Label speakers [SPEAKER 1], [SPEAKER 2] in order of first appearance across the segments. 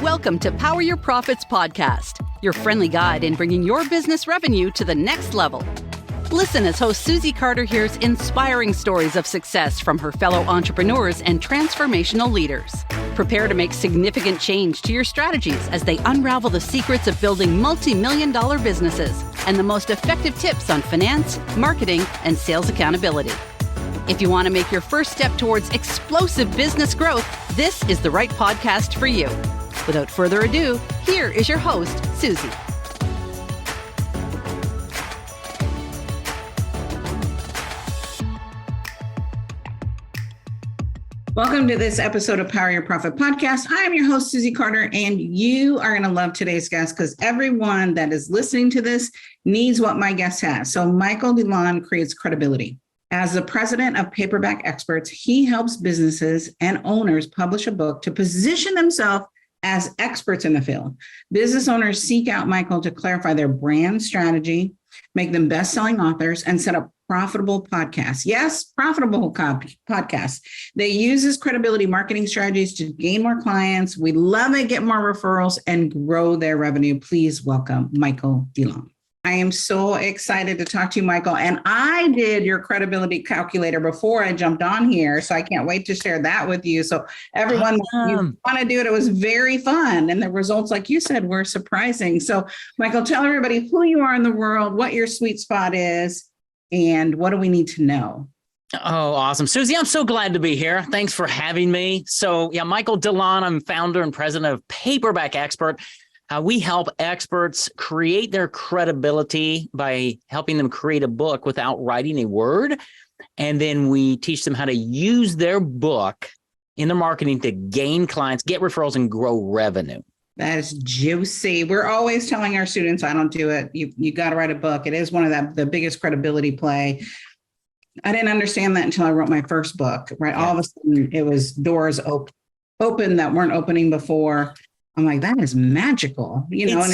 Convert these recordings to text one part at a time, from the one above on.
[SPEAKER 1] Welcome to Power Your Profits podcast, your friendly guide in bringing your business revenue to the next level. Listen as host Susie Carder hears inspiring stories of success from her fellow entrepreneurs and transformational leaders. Prepare to make significant change to your strategies as they unravel the secrets of building multi-million-dollar businesses and the most effective tips on finance, marketing, and sales accountability. If you want to make your first step towards explosive business growth, this is the right podcast for you. Without further ado, here is your host, Susie.
[SPEAKER 2] Welcome to this episode of Power Your Profit podcast. I am your host, Susie Carder, and you are going to love today's guest because everyone that is listening to this needs what my guest has. So Michael DeLon creates credibility. As the president of Paperback Experts, he helps businesses and owners publish a book to position themselves as experts in the field. Business owners seek out Michael to clarify their brand strategy, make them best-selling authors, and set up profitable podcasts. Yes, profitable podcasts. They use his credibility marketing strategies to gain more clients. We love it, get more referrals, and grow their revenue. Please welcome Michael DeLon. I am so excited to talk to you, Michael. And I did your credibility calculator before I jumped on here, so I can't wait to share that with you. So everyone, you want to do it. It was very fun. And the results, like you said, were surprising. So Michael, tell everybody who you are in the world, what your sweet spot is, and what do we need to know?
[SPEAKER 3] Oh, awesome. Susie, I'm so glad to be here. Thanks for having me. So yeah, Michael DeLon, I'm founder and president of Paperback Expert. We help experts create their credibility by helping them create a book without writing a word. And then we teach them how to use their book in their marketing to gain clients, get referrals, and grow revenue.
[SPEAKER 2] That is juicy. We're always telling our students, I don't do it. You got to write a book. It is one of the biggest credibility play. I didn't understand that until I wrote my first book, right? Yeah. All of a sudden it was doors open that weren't opening before. I'm like, that is magical, you know.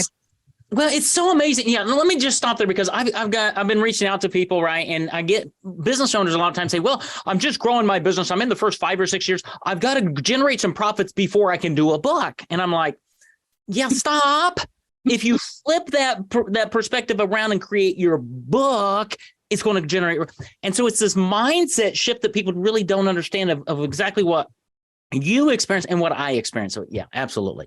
[SPEAKER 3] Well, it's so amazing. Yeah, let me just stop there because I've been reaching out to people, right? And I get business owners a lot of times say, well, I'm just growing my business. I'm in the first 5 or 6 years. I've got to generate some profits before I can do a book. And I'm like, yeah, stop. If you flip that perspective around and create your book, it's going to generate. And so it's this mindset shift that people really don't understand of exactly what you experience and what I experience. So yeah, absolutely.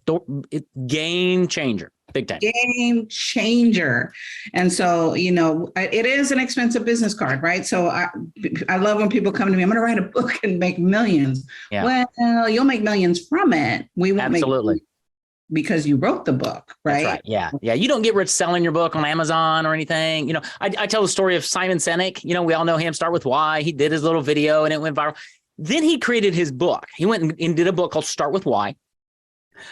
[SPEAKER 3] Game changer, big time. Game
[SPEAKER 2] changer. And so, you know, it is an expensive business card, right? So I love when people come to me, I'm going to write a book and make millions. Yeah. Well, you'll make millions from it. We won't
[SPEAKER 3] absolutely.
[SPEAKER 2] Make because you wrote the book, right?
[SPEAKER 3] That's right. Yeah. Yeah. You don't get rich selling your book on Amazon or anything. You know, I tell the story of Simon Sinek. You know, we all know him, Start With Why. He did his little video and it went viral. Then he created his book. He went and did a book called Start With Why.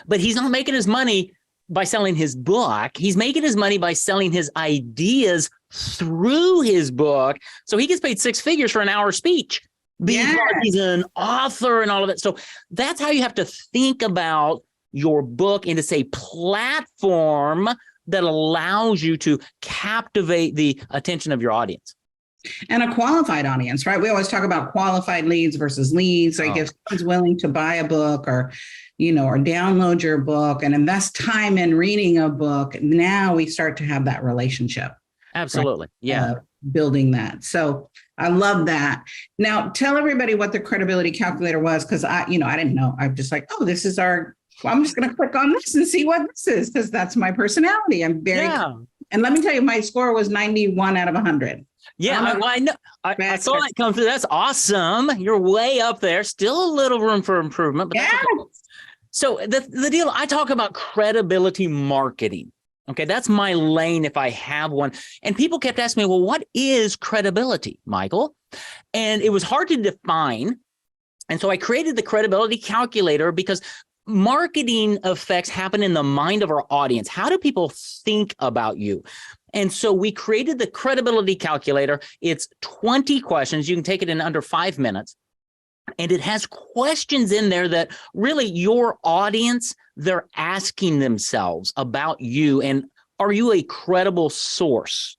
[SPEAKER 3] But he's not making his money by selling his book. He's making his money by selling his ideas through his book. So he gets paid 6 figures for an hour speech because he's an author and all of that. So that's how you have to think about your book, and it's a platform that allows you to captivate the attention of your audience.
[SPEAKER 2] And a qualified audience, right? We always talk about qualified leads versus leads. Like if someone's willing to buy a book or, you know, or download your book and invest time in reading a book, now we start to have that relationship.
[SPEAKER 3] Absolutely. Right? Yeah.
[SPEAKER 2] Building that. So I love that. Now tell everybody what the credibility calculator was. Cause I didn't know. I'm just like, oh, this is I'm just going to click on this and see what this is. Cause that's my personality. I'm very, and let me tell you, my score was 91 out of 100.
[SPEAKER 3] Yeah, I know. I saw that come through. That's awesome. You're way up there. Still a little room for improvement. But so the deal, I talk about credibility marketing. Okay, that's my lane if I have one. And people kept asking me, well, what is credibility, Michael? And it was hard to define. And so I created the credibility calculator because marketing effects happen in the mind of our audience. How do people think about you? And so we created the credibility calculator. It's 20 questions. You can take it in under 5 minutes. And it has questions in there that really your audience, they're asking themselves about you. And are you a credible source?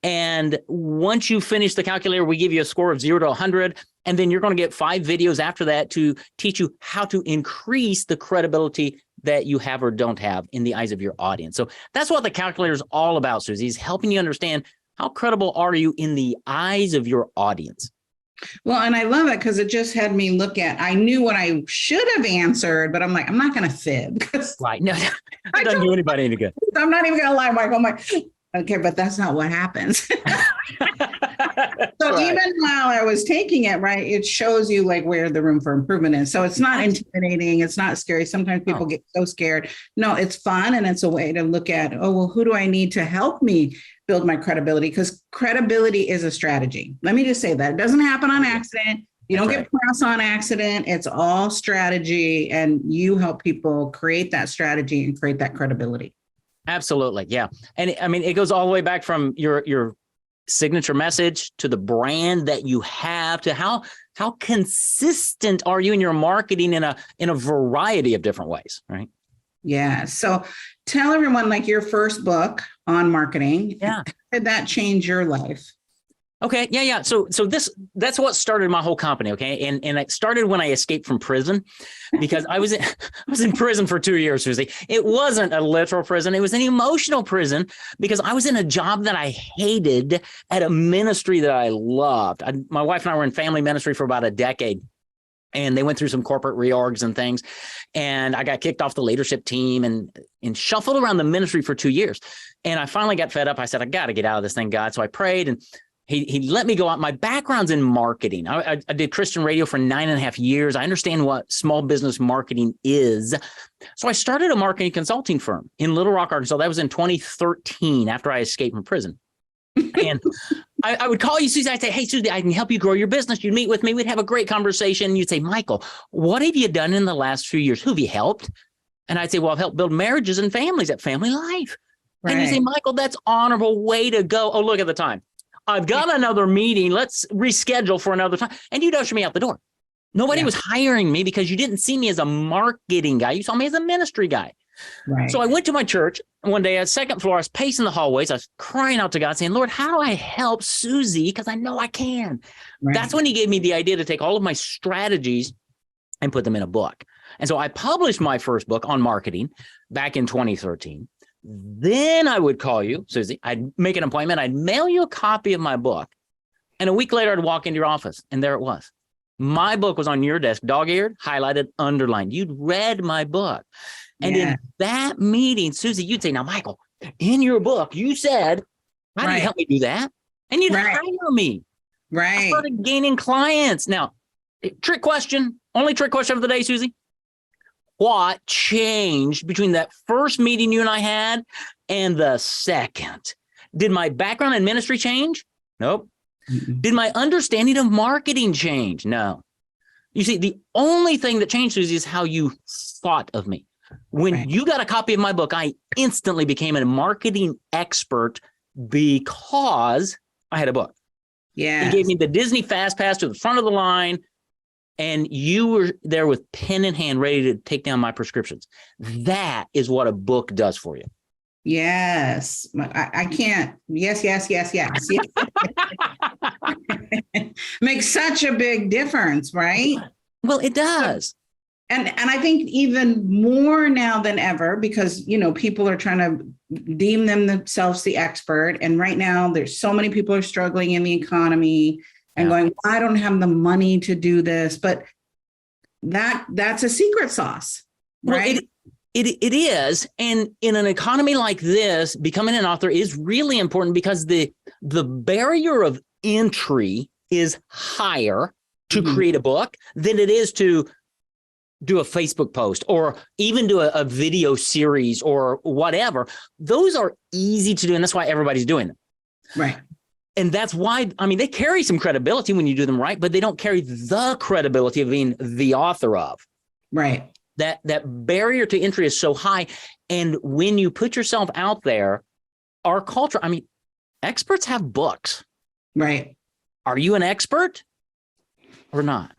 [SPEAKER 3] And once you finish the calculator, we give you a score of 0 to 100. And then you're going to get 5 videos after that to teach you how to increase the credibility that you have or don't have in the eyes of your audience. So that's what the calculator is all about, Susie, is helping you understand how credible are you in the eyes of your audience.
[SPEAKER 2] Well, and I love it because it just had me look at, I knew what I should have answered, but I'm like, I'm not going to fib.
[SPEAKER 3] Right. No, it doesn't do anybody any good.
[SPEAKER 2] I'm not even going to lie, Michael. I'm like, okay, but that's not what happens. So
[SPEAKER 3] right.
[SPEAKER 2] even while I was taking it, right, it shows you like where the room for improvement is. So it's not intimidating. It's not scary. Sometimes people get so scared. No, it's fun. And it's a way to look at, oh, well, who do I need to help me build my credibility? Because credibility is a strategy. Let me just say that. It doesn't happen on accident. You don't get press on accident. It's all strategy. And you help people create that strategy and create that credibility.
[SPEAKER 3] Absolutely. Yeah. And I mean, it goes all the way back from your signature message to the brand that you have to how consistent are you in your marketing in a variety of different ways, right?
[SPEAKER 2] Yeah. So tell everyone, like, your first book on marketing.
[SPEAKER 3] Yeah.
[SPEAKER 2] How did that change your life?
[SPEAKER 3] Okay. Yeah. So that's what started my whole company. Okay. And it started when I escaped from prison, because I was in prison for 2 years, Susie. It wasn't a literal prison. It was an emotional prison, because I was in a job that I hated at a ministry that I loved. My wife and I were in family ministry for about a decade. And they went through some corporate reorgs and things. And I got kicked off the leadership team and shuffled around the ministry for 2 years. And I finally got fed up. I said, I got to get out of this thing, God. So I prayed, and he let me go out. My background's in marketing. I did Christian radio for 9.5 years. I understand what small business marketing is. So I started a marketing consulting firm in Little Rock, Arkansas. That was in 2013, after I escaped from prison. And I would call you, Susie. I'd say, hey, Susie, I can help you grow your business. You'd meet with me. We'd have a great conversation. You'd say, Michael, what have you done in the last few years? Who have you helped? And I'd say, well, I've helped build marriages and families at Family Life. Right. And you say, Michael, that's honorable. Way to go. Oh, look at the time. I've got another meeting. Let's reschedule for another time. And you'd usher me out the door. Nobody was hiring me because you didn't see me as a marketing guy. You saw me as a ministry guy. Right. So I went to my church one day at second floor. I was pacing the hallways. I was crying out to God saying, Lord, how do I help Susie? Because I know I can. Right. That's when he gave me the idea to take all of my strategies and put them in a book. And so I published my first book on marketing back in 2013. Then I would call you, Susie. I'd make an appointment. I'd mail you a copy of my book. And a week later, I'd walk into your office, and there it was. My book was on your desk, dog-eared, highlighted, underlined. You'd read my book. And in that meeting, Susie, you'd say, now, Michael, in your book, you said, how do you help me do that? And you'd hire me. Right. I started gaining clients. Now, trick question, only trick question of the day, Susie. What changed between that first meeting you and I had and the second? Did my background in ministry change? Nope. Mm-mm. Did my understanding of marketing change? No. You see, the only thing that changed, Susie, is how you thought of me. When you got a copy of my book, I instantly became a marketing expert because I had a book. Yeah. It gave me the Disney Fast Pass to the front of the line. And you were there with pen in hand, ready to take down my prescriptions. That is what a book does for you.
[SPEAKER 2] Yes. I can't. Yes. Makes such a big difference, right?
[SPEAKER 3] Well, it does.
[SPEAKER 2] And I think even more now than ever, because, you know, people are trying to deem themselves the expert. And right now, there's so many people are struggling in the economy and going, well, I don't have the money to do this. But that's a secret sauce, right?
[SPEAKER 3] Well, it is. And in an economy like this, becoming an author is really important because the barrier of entry is higher to create a book than it is to do a Facebook post or even do a video series or whatever. Those are easy to do. And that's why everybody's doing them. Right. And that's why, I mean, they carry some credibility when you do them right, but they don't carry the credibility of being the author of. Right. That barrier to entry is so high. And when you put yourself out there, our culture, I mean, experts have books. Right. Are you an expert or not?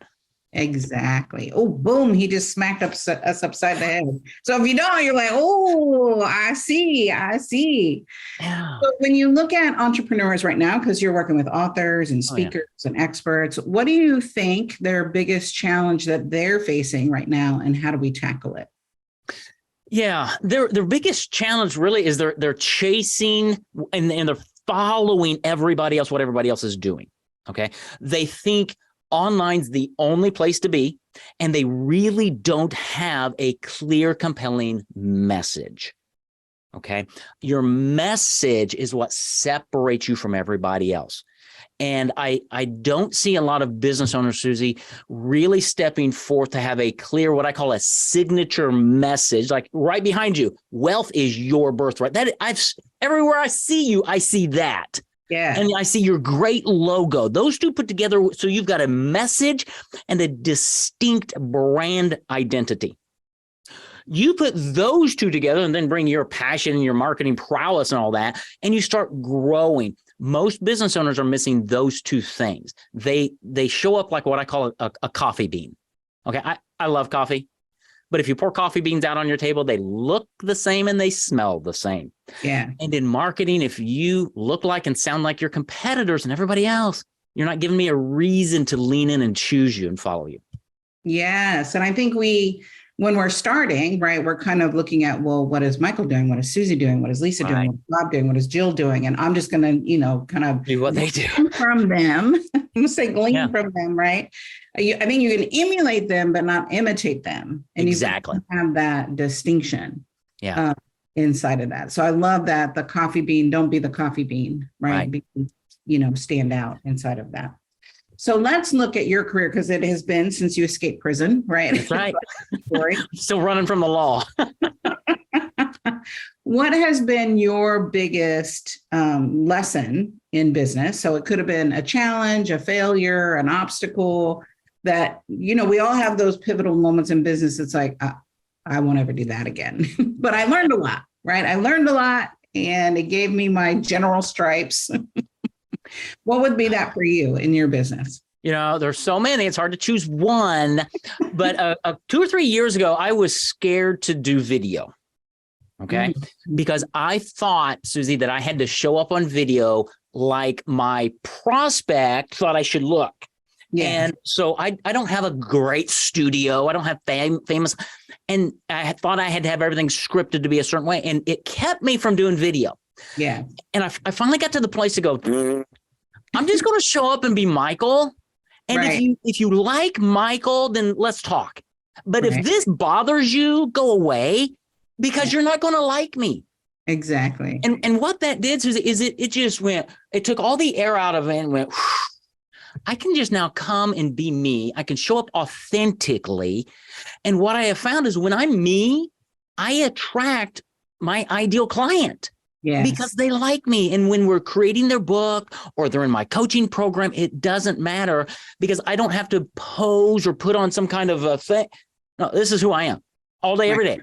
[SPEAKER 2] Exactly. Oh, boom. He just smacked us upside the head. So if you don't, you're like, oh, I see.
[SPEAKER 3] Yeah.
[SPEAKER 2] So when you look at entrepreneurs right now, because you're working with authors and
[SPEAKER 3] Oh, yeah.
[SPEAKER 2] speakers and experts, what do you think their biggest challenge that they're facing right now, and how do we tackle it?
[SPEAKER 3] Yeah, their biggest challenge really is they're chasing and they're following everybody else, what everybody else is doing. Okay. They think online's the only place to be, and they really don't have a clear, compelling message. Okay. Your message is what separates you from everybody else. And I don't see a lot of business owners, Susie, really stepping forth to have a clear, what I call a signature message, like right behind you. Wealth is your birthright. That everywhere I see you, I see that.
[SPEAKER 2] Yeah.
[SPEAKER 3] And I see your great logo. Those two put together, so you've got a message and a distinct brand identity. You put those two together and then bring your passion and your marketing prowess and all that, and you start growing. Most business owners are missing those two things. They show up like what I call a coffee bean. Okay, I love coffee, but if you pour coffee beans out on your table, they look the same and they smell the same.
[SPEAKER 2] Yeah.
[SPEAKER 3] And in marketing, if you look like and sound like your competitors and everybody else, you're not giving me a reason to lean in and choose you and follow you.
[SPEAKER 2] Yes. And I think when we're starting, right, we're kind of looking at, well, what is Michael doing? What is Susie doing? What is Lisa doing?
[SPEAKER 3] Right.
[SPEAKER 2] What is Bob doing? What is Jill doing? And I'm just going to, kind of
[SPEAKER 3] Do what they do
[SPEAKER 2] from them. I'm going to say glean
[SPEAKER 3] Yeah.
[SPEAKER 2] from them, right? I think you can emulate them, but not imitate them. And
[SPEAKER 3] Exactly.
[SPEAKER 2] you have that distinction
[SPEAKER 3] Yeah.
[SPEAKER 2] inside of that. So I love that the coffee bean, don't be the coffee bean, right? Stand out inside of that. So let's look at your career, because it has been since you escaped prison, right?
[SPEAKER 3] That's right.
[SPEAKER 2] Story.
[SPEAKER 3] Still running from the law.
[SPEAKER 2] What has been your biggest lesson in business? So it could have been a challenge, a failure, an obstacle that, we all have those pivotal moments in business. It's like, I won't ever do that again. But I learned a lot, right? I learned a lot, and it gave me my general stripes. What would be that for you in your business?
[SPEAKER 3] There's so many, it's hard to choose one. But 2 or 3 years ago, I was scared to do video. Okay.
[SPEAKER 2] Mm-hmm.
[SPEAKER 3] Because I thought, Susie, that I had to show up on video like my prospect thought I should look. Yeah. And so I don't have a great studio. I don't have famous. And I thought I had to have everything scripted to be a certain way. And it kept me from doing video.
[SPEAKER 2] Yeah.
[SPEAKER 3] And I finally got to the place to go, I'm just going to show up and be Michael. And
[SPEAKER 2] right.
[SPEAKER 3] if you like Michael, then let's talk. But if this bothers you, go away, because you're not going to like me.
[SPEAKER 2] Exactly.
[SPEAKER 3] And what that did is it just went, it took all the air out of it and went, I can just now come and be me. I can show up authentically. And what I have found is when I'm me, I attract my ideal client. Yes. Because they like me. And when we're creating their book or they're in my coaching program, it doesn't matter, because I don't have to pose or put on some kind of a thing. No, this is who I am all day, every day.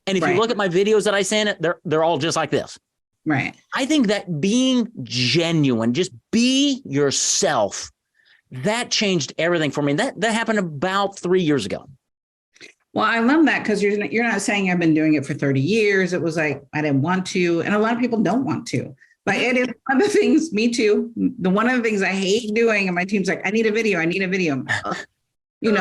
[SPEAKER 3] And if you look at my videos that I send, they're all just like this.
[SPEAKER 2] Right.
[SPEAKER 3] I think that being genuine, just be yourself, that changed everything for me. That happened about 3 years ago.
[SPEAKER 2] Well, I love that, because you're not saying I've been doing it for 30 years. It was like, I didn't want to. And a lot of people don't want to. But it is one of the things, me too. One of the things I hate doing, and my team's like, I need a video.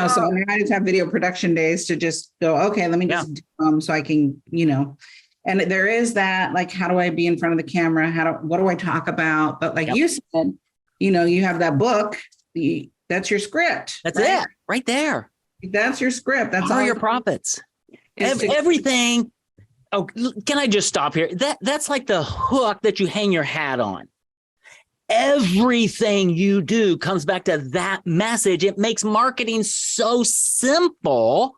[SPEAKER 2] So I just have video production days to just go, okay, let me just do them so I can, and there is that, like, how do I be in front of the camera? What do I talk about? But like you said, you have that book, that's your script.
[SPEAKER 3] That's it right there.
[SPEAKER 2] That's your script. That's
[SPEAKER 3] all your profits. Everything. Oh, can I just stop here? That's like the hook that you hang your hat on. Everything you do comes back to that message. It makes marketing so simple,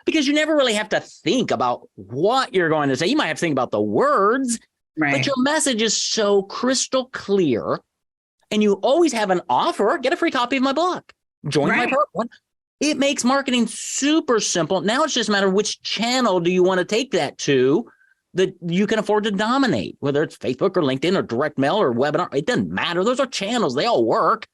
[SPEAKER 3] because you never really have to think about what you're going to say. You might have to think about the words, but your message is so crystal clear, and you always have an offer. Get a free copy of my book. Join my program. It makes marketing super simple. Now it's just a matter of which channel do you want to take that to that you can afford to dominate, whether it's Facebook or LinkedIn or direct mail or webinar. It doesn't matter. Those are channels. They all work.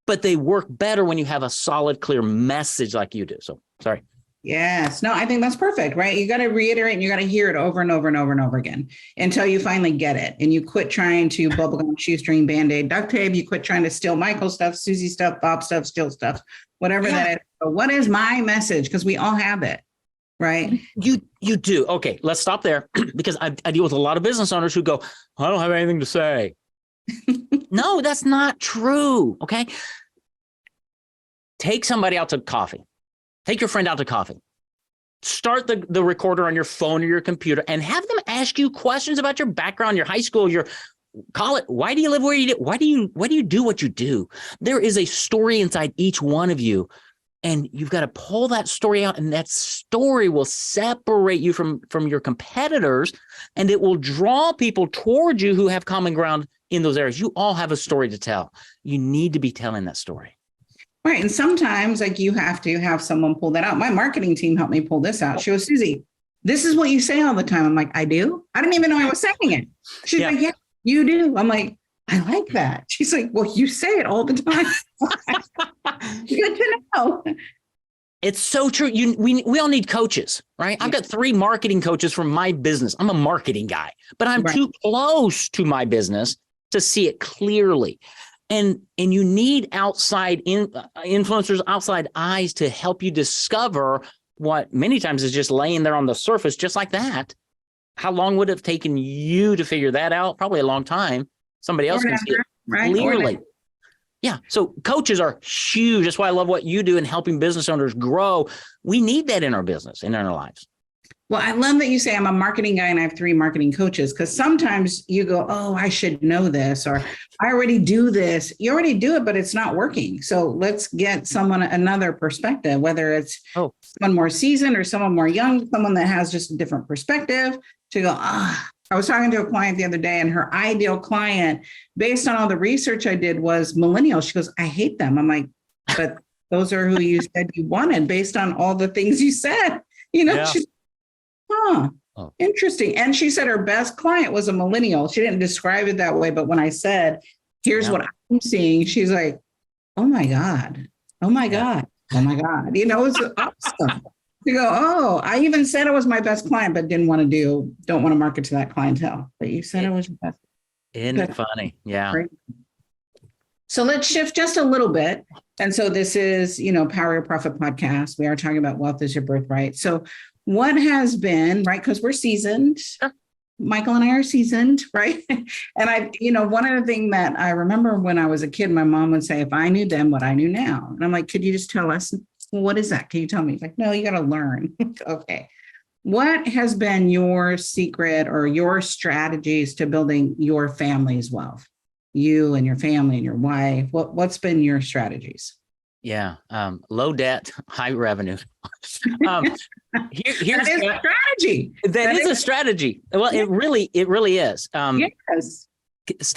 [SPEAKER 3] but they work better when you have a solid, clear message like you do. So sorry.
[SPEAKER 2] Yes. No, I think that's perfect, right? You got to reiterate and you got to hear it over and over and over and over again until you finally get it. And you quit trying to bubblegum, shoestring, Band-Aid, duct tape. You quit trying to steal Michael stuff, Susie stuff, Bob stuff, steal stuff, whatever that is. But what is my message? Because we all have it, right?
[SPEAKER 3] You do. Okay, let's stop there because I deal with a lot of business owners who go, I don't have anything to say. No, that's not true. Okay. Take somebody out to coffee. Take your friend out to coffee. Start the recorder on your phone or your computer and have them ask you questions about your background, your high school, your college. Why do you live where you do? Why do you do what you do? There is a story inside each one of you, and you've got to pull that story out, and that story will separate you from your competitors, and it will draw people towards you who have common ground in those areas. You all have a story to tell. You need to be telling that story.
[SPEAKER 2] Right. And sometimes like you have to have someone pull that out. My marketing team helped me pull this out. She goes, Susie, this is what you say all the time. I'm like, I do? I didn't even know I was saying it. She's like, yeah, you do. I'm like, I like that. She's like, well, you say it all the time. Good to know.
[SPEAKER 3] It's so true. We all need coaches, right? I've got 3 marketing coaches from my business. I'm a marketing guy, but I'm too close to my business to see it clearly. And you need outside influencers, outside eyes to help you discover what many times is just laying there on the surface, just like that. How long would it have taken you to figure that out? Probably a long time. Somebody else can see it clearly. Yeah. So coaches are huge. That's why I love what you do in helping business owners grow. We need that in our business and in our lives.
[SPEAKER 2] Well, I love that you say I'm a marketing guy and I have 3 marketing coaches, because sometimes you go, oh, I should know this, or I already do this. You already do it, but it's not working. So let's get someone another perspective, whether it's someone more seasoned or someone more young, someone that has just a different perspective to go, I was talking to a client the other day, and her ideal client, based on all the research I did, was millennials. She goes, I hate them. I'm like, but those are who you said you wanted based on all the things you said. She's interesting. And she said her best client was a millennial. She didn't describe it that way, but when I said, here's what I'm seeing, she's like, oh my God. Oh my God. Oh my God. It's awesome. You go, I even said it was my best client, but don't want to market to that clientele. But you said it was your best.
[SPEAKER 3] Isn't it funny? Yeah.
[SPEAKER 2] Great. So let's shift just a little bit. And so this is, Power Your Profit podcast. We are talking about wealth is your birthright. So what has been, right? Because we're seasoned. Sure. Michael and I are seasoned, right? And one of the things that I remember when I was a kid, my mom would say, if I knew then what I knew now. And I'm like, could you just tell us? Well, what is that? Can you tell me? He's like, no, you got to learn. Okay. What has been your secret or your strategies to building your family's wealth? You and your family and your wife, what's been your strategies?
[SPEAKER 3] Yeah. Low debt, high revenue. Here's
[SPEAKER 2] a strategy.
[SPEAKER 3] That is a strategy. Well, it really is.
[SPEAKER 2] Yes.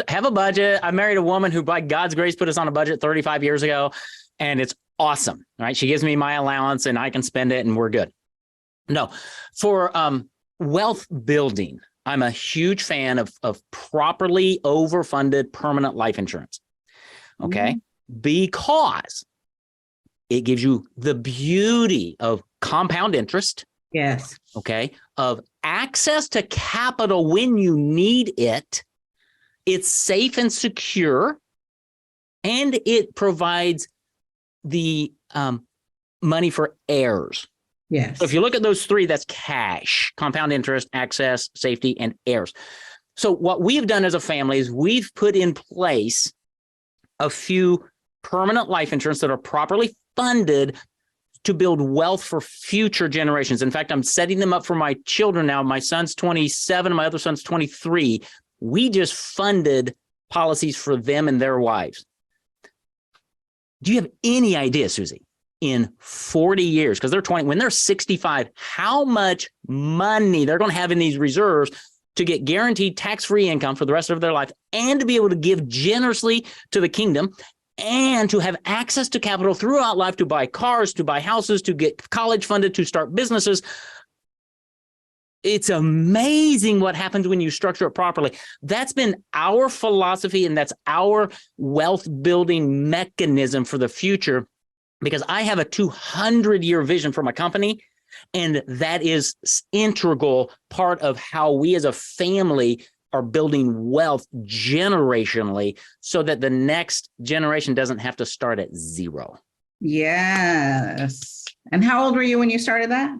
[SPEAKER 3] Have a budget. I married a woman who, by God's grace, put us on a budget 35 years ago, and it's awesome, right? She gives me my allowance and I can spend it and we're good. No, for wealth building, I'm a huge fan of properly overfunded permanent life insurance. Okay. Mm-hmm. Because it gives you the beauty of compound interest.
[SPEAKER 2] Yes.
[SPEAKER 3] Okay. Of access to capital when you need it. It's safe and secure. And it provides the money for heirs.
[SPEAKER 2] Yes.
[SPEAKER 3] So if you look at those 3, that's cash, compound interest, access, safety, and heirs. So what we've done as a family is we've put in place a few permanent life insurance that are properly funded to build wealth for future generations. In fact, I'm setting them up for my children now. My son's 27, my other son's 23. We just funded policies for them and their wives. Do you have any idea, Susie, in 40 years, because they're 20, when they're 65, how much money they're going to have in these reserves to get guaranteed tax-free income for the rest of their life and to be able to give generously to the kingdom and to have access to capital throughout life to buy cars, to buy houses, to get college funded, to start businesses? it's amazing what happens when you structure it properly. That's been our philosophy, and that's our wealth building mechanism for the future, because I have a 200-year vision for my company. And that is integral part of how we as a family are building wealth generationally, so that the next generation doesn't have to start at zero.
[SPEAKER 2] Yes. And how old were you when you started that?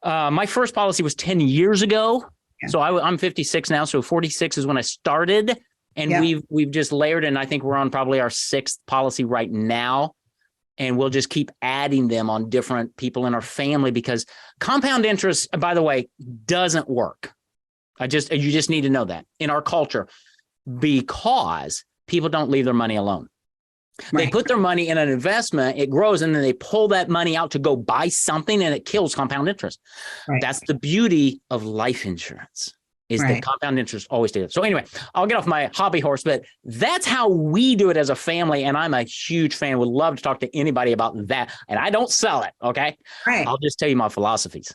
[SPEAKER 3] My first policy was 10 years ago.
[SPEAKER 2] Yeah.
[SPEAKER 3] So I'm 56 now. So 46 is when I started. And we've just layered, and I think we're on probably our 6th policy right now. And we'll just keep adding them on different people in our family, because compound interest, by the way, doesn't work. You just need to know that in our culture, because people don't leave their money alone. Right. They put their money in an investment, it grows, and then they pull that money out to go buy something, and it kills compound interest. Right. That's the beauty of life insurance, is that compound interest always stays. So anyway, I'll get off my hobby horse, but that's how we do it as a family. And I'm a huge fan, would love to talk to anybody about that. And I don't sell it. Okay. Right. I'll just tell you my philosophies.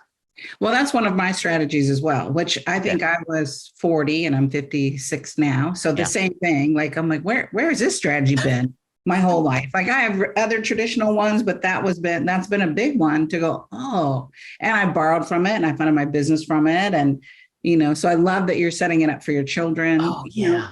[SPEAKER 2] Well, that's one of my strategies as well, which I think I was 40 and I'm 56 now. So the same thing, like, I'm like, where has this strategy been my whole life? Like, I have other traditional ones, but that's been a big one to go, oh, and I borrowed from it and I funded my business from it. And, so I love that you're setting it up for your children.
[SPEAKER 3] Oh, yeah.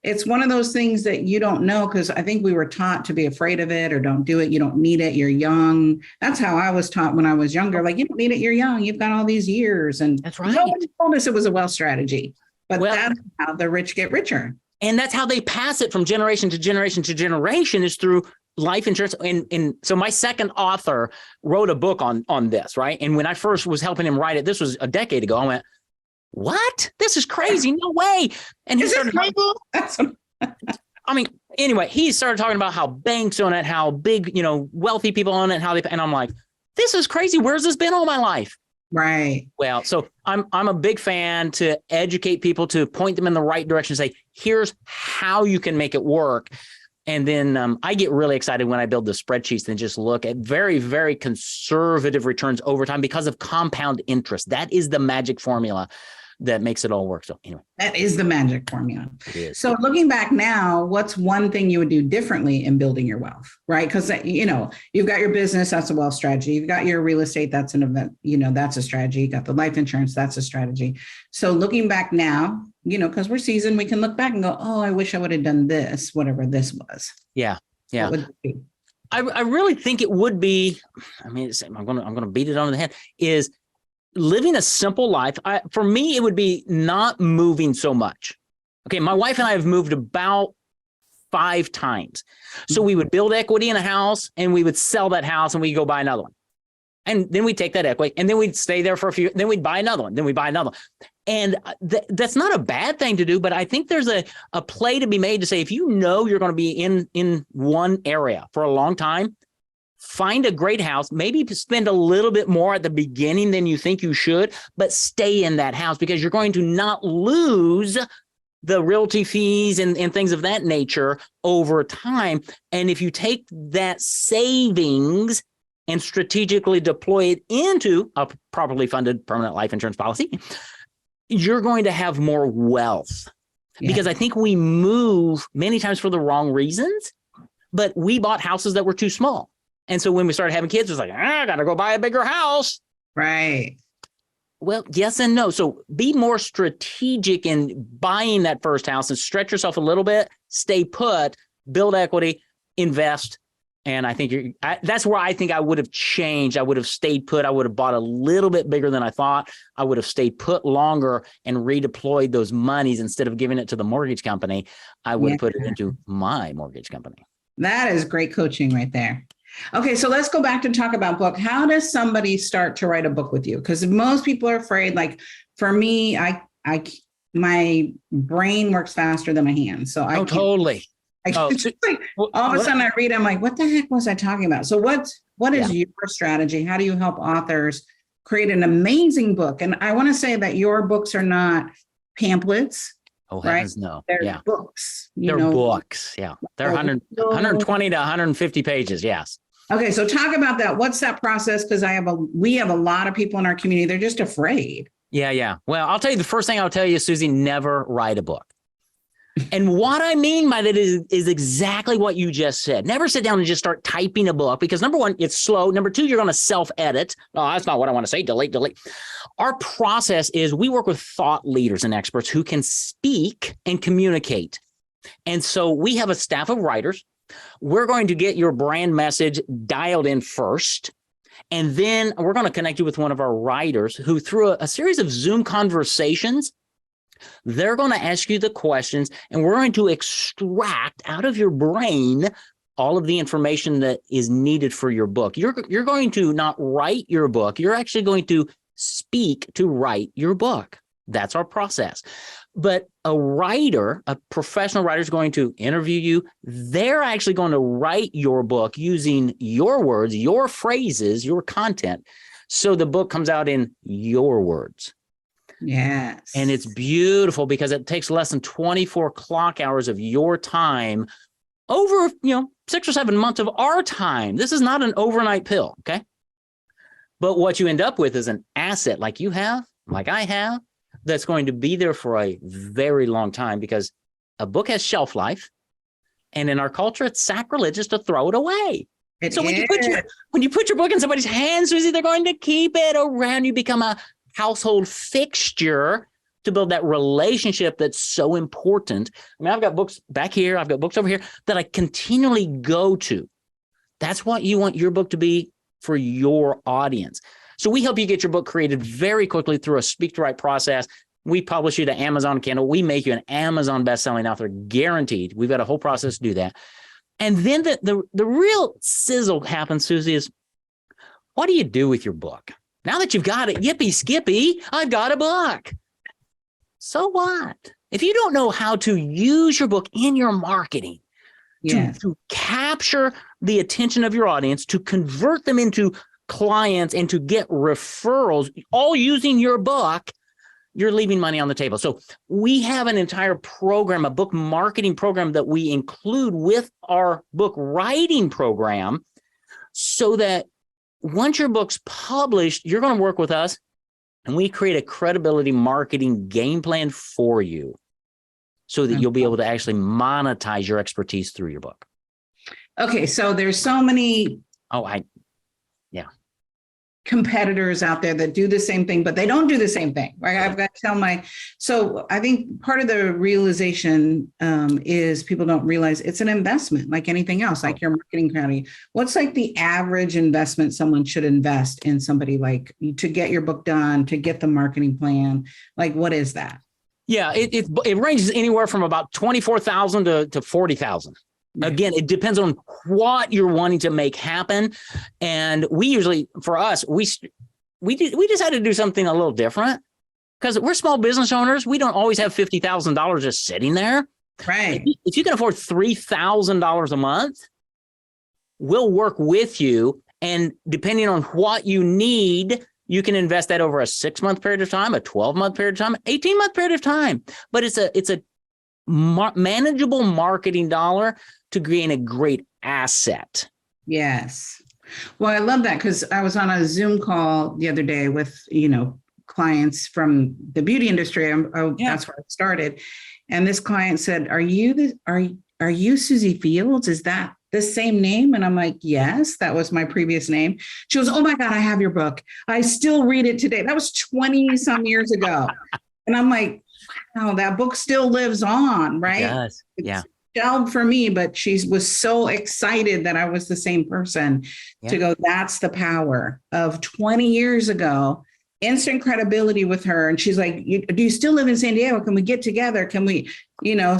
[SPEAKER 2] It's one of those things that you don't know, because I think we were taught to be afraid of it or don't do it. You don't need it. You're young. That's how I was taught when I was younger. Like, you don't need it. You're young. You've got all these years. And
[SPEAKER 3] that's right.
[SPEAKER 2] Nobody told us it was a wealth strategy, but that's how the rich get richer.
[SPEAKER 3] And that's how they pass it from generation to generation to generation, is through life insurance. And so my second author wrote a book on this, right? And when I first was helping him write it, this was a decade ago, I went, what? This is crazy. No way. And he started, anyway, he started talking about how banks own it, how big, wealthy people own it, and I'm like, this is crazy. Where's this been all my life?
[SPEAKER 2] Right.
[SPEAKER 3] Well, so I'm a big fan to educate people, to point them in the right direction, say, here's how you can make it work. And then I get really excited when I build the spreadsheets and just look at very, very conservative returns over time because of compound interest. That is the magic formula that makes it all work. So anyway.
[SPEAKER 2] That is the magic formula. So looking back now, what's one thing you would do differently in building your wealth, right? Because, you've got your business, that's a wealth strategy. You've got your real estate, that's an event, that's a strategy. You got the life insurance, that's a strategy. So looking back now, because we're seasoned, we can look back and go, oh, I wish I would have done this, whatever this was.
[SPEAKER 3] Yeah. Yeah. I really think it would be, I'm going to beat it on the head, is living a simple life. For me, it would be not moving so much. Okay. My wife and I have moved about 5 times. So we would build equity in a house and we would sell that house and we'd go buy another one. And then we'd take that equity and then we'd stay there for a few, then we'd buy another one, then we'd buy another one. And that's not a bad thing to do, but I think there's a play to be made to say, if you're going to be in one area for a long time, find a great house, maybe spend a little bit more at the beginning than you think you should, but stay in that house, because you're going to not lose the realty fees and things of that nature over time. And if you take that savings and strategically deploy it into a properly funded permanent life insurance policy, you're going to have more wealth. Yeah. Because I think we move many times for the wrong reasons, but we bought houses that were too small. And so when we started having kids, it was like, I got to go buy a bigger house.
[SPEAKER 2] Right.
[SPEAKER 3] Well, yes and no. So be more strategic in buying that first house and stretch yourself a little bit, stay put, build equity, invest. And I think that's where I think I would have changed. I would have stayed put. I would have bought a little bit bigger than I thought. I would have stayed put longer and redeployed those monies instead of giving it to the mortgage company. I would have put it into my mortgage company.
[SPEAKER 2] That is great coaching right there. Okay, so let's go back to talk about book. How does somebody start to write a book with you? Because most people are afraid. Like for me, my brain works faster than my hands. So
[SPEAKER 3] totally.
[SPEAKER 2] All of a sudden I read, I'm like, what the heck was I talking about? So what is your strategy? How do you help authors create an amazing book? And I want to say that your books are not pamphlets.
[SPEAKER 3] Oh, heavens no.
[SPEAKER 2] They're books.
[SPEAKER 3] They're books. Yeah. They're 120 to 150 pages. Yes.
[SPEAKER 2] Okay, so talk about that. What's that process? Because we have a lot of people in our community. They're just afraid.
[SPEAKER 3] Yeah. Well, I'll tell you, the first thing I'll tell you, Susie, never write a book. And what I mean by that is exactly what you just said. Never sit down and just start typing a book because number one, it's slow. Number two, you're going to self-edit. Oh, that's not what I want to say. Delete. Our process is we work with thought leaders and experts who can speak and communicate. And so we have a staff of writers. We're going to get your brand message dialed in first. And then we're going to connect you with one of our writers who, through a series of Zoom conversations, they're going to ask you the questions, and we're going to extract out of your brain all of the information that is needed for your book. You're going to not write your book. You're actually going to speak to write your book. That's our process. But a writer, a professional writer, is going to interview you. They're actually going to write your book using your words, your phrases, your content. So the book comes out in your words.
[SPEAKER 2] Yes.
[SPEAKER 3] And it's beautiful because it takes less than 24 clock hours of your time over, 6 or 7 months of our time. This is not an overnight pill. Okay. But what you end up with is an asset like you have, like I have, that's going to be there for a very long time because a book has shelf life. And in our culture, it's sacrilegious to throw it away. When you put your book in somebody's hands, Susie, they're going to keep it around. You become a household fixture to build that relationship that's so important. I mean, I've got books back here. I've got books over here that I continually go to. That's what you want your book to be for your audience. So we help you get your book created very quickly through a speak to write process. We publish you to Amazon Kindle. We make you an Amazon bestselling author, guaranteed. We've got a whole process to do that. And then the real sizzle happens, Susie, is what do you do with your book? Now that you've got it, yippee skippy, I've got a book. So what? If you don't know how to use your book in your marketing, to capture the attention of your audience, to convert them into clients and to get referrals, all using your book, you're leaving money on the table. So we have an entire program, a book marketing program that we include with our book writing program so that once your book's published, you're going to work with us and we create a credibility marketing game plan for you so that you'll be able to actually monetize your expertise through your book.
[SPEAKER 2] Okay. So there's so many competitors out there that do the same thing, but they don't do the same thing, right? I've got to tell so I think part of the realization is people don't realize it's an investment like anything else, like your marketing strategy. What's like the average investment someone should invest in somebody like to get your book done, to get the marketing plan? Like, what is that?
[SPEAKER 3] Yeah, it ranges anywhere from about $24,000 to $40,000. Again, it depends on what you're wanting to make happen. And we usually, for us, we decided to do something a little different because we're small business owners. We don't always have $50,000 just sitting there.
[SPEAKER 2] Right.
[SPEAKER 3] If you can afford $3,000 a month, we'll work with you. And depending on what you need, you can invest that over a 6-month period of time, a 12-month period of time, 18-month period of time. But it's a manageable marketing dollar to gain a great asset.
[SPEAKER 2] Yes. Well, I love that because I was on a Zoom call the other day with, clients from the beauty industry. That's where I started. And this client said, are you Susie Fields? Is that the same name? And I'm like, yes, that was my previous name. She goes, oh my God, I have your book. I still read it today. That was 20 some years ago. And I'm like, wow, that book still lives on, right?
[SPEAKER 3] It does.
[SPEAKER 2] It's shelved for me, but she was so excited that I was the same person to go, that's the power of 20 years ago, instant credibility with her. And she's like, do you still live in San Diego? Can we get together? Can we,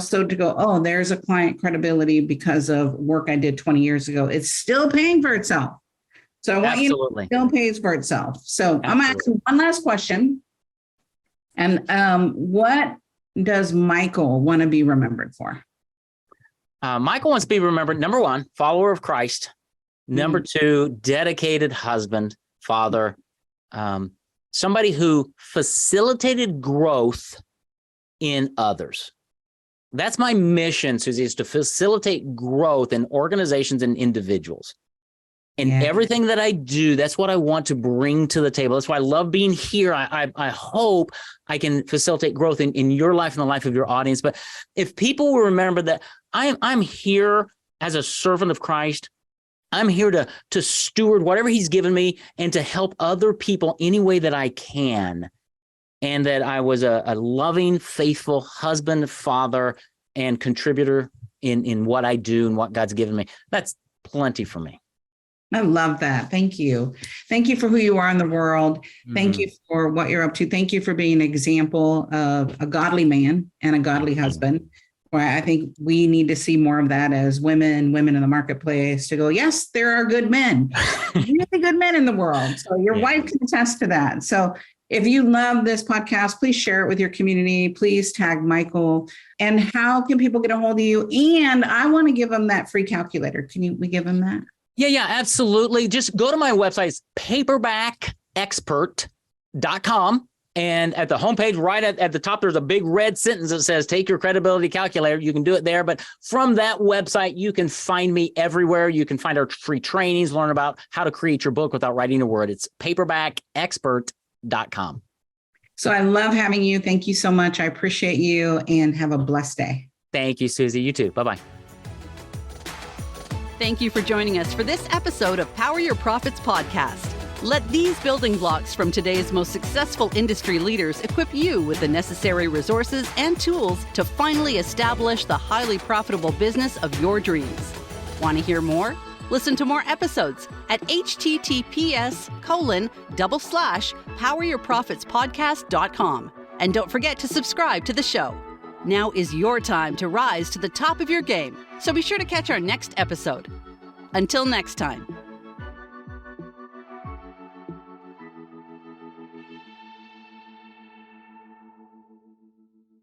[SPEAKER 2] so to go, oh, there's a client credibility because of work I did 20 years ago. It's still paying for itself. So I want you to know it still pays for itself. So I'm asking one last question. And what does Michael want to be remembered for?
[SPEAKER 3] Michael wants to be remembered, number one, follower of Christ. Number two, dedicated husband, father, somebody who facilitated growth in others. That's my mission, Susie, is to facilitate growth in organizations and individuals. And everything that I do, that's what I want to bring to the table. That's why I love being here. I hope I can facilitate growth in your life and the life of your audience. But if people will remember that I'm here as a servant of Christ, I'm here to steward whatever he's given me and to help other people any way that I can. And that I was a loving, faithful husband, father, and contributor in what I do and what God's given me. That's plenty for me.
[SPEAKER 2] I love that. Thank you. Thank you for who you are in the world. Thank you for what you're up to. Thank you for being an example of a godly man and a godly husband. Where I think we need to see more of that as women in the marketplace to go, yes, there are good men, really good men in the world. So your wife can attest to that. So if you love this podcast, please share it with your community. Please tag Michael. And how can people get a hold of you? And I want to give them that free calculator. We give them that?
[SPEAKER 3] Yeah, absolutely. Just go to my website. It's paperbackexpert.com. And at the homepage, right at the top, there's a big red sentence that says, take your credibility calculator. You can do it there. But from that website, you can find me everywhere. You can find our free trainings, learn about how to create your book without writing a word. It's paperbackexpert.com.
[SPEAKER 2] So I love having you. Thank you so much. I appreciate you and have a blessed day.
[SPEAKER 3] Thank you, Susie. You too. Bye-bye.
[SPEAKER 1] Thank you for joining us for this episode of Power Your Profits podcast. Let these building blocks from today's most successful industry leaders equip you with the necessary resources and tools to finally establish the highly profitable business of your dreams. Want to hear more? Listen to more episodes at https://poweryourprofitspodcast.com. And don't forget to subscribe to the show. Now is your time to rise to the top of your game, so be sure to catch our next episode. Until next time.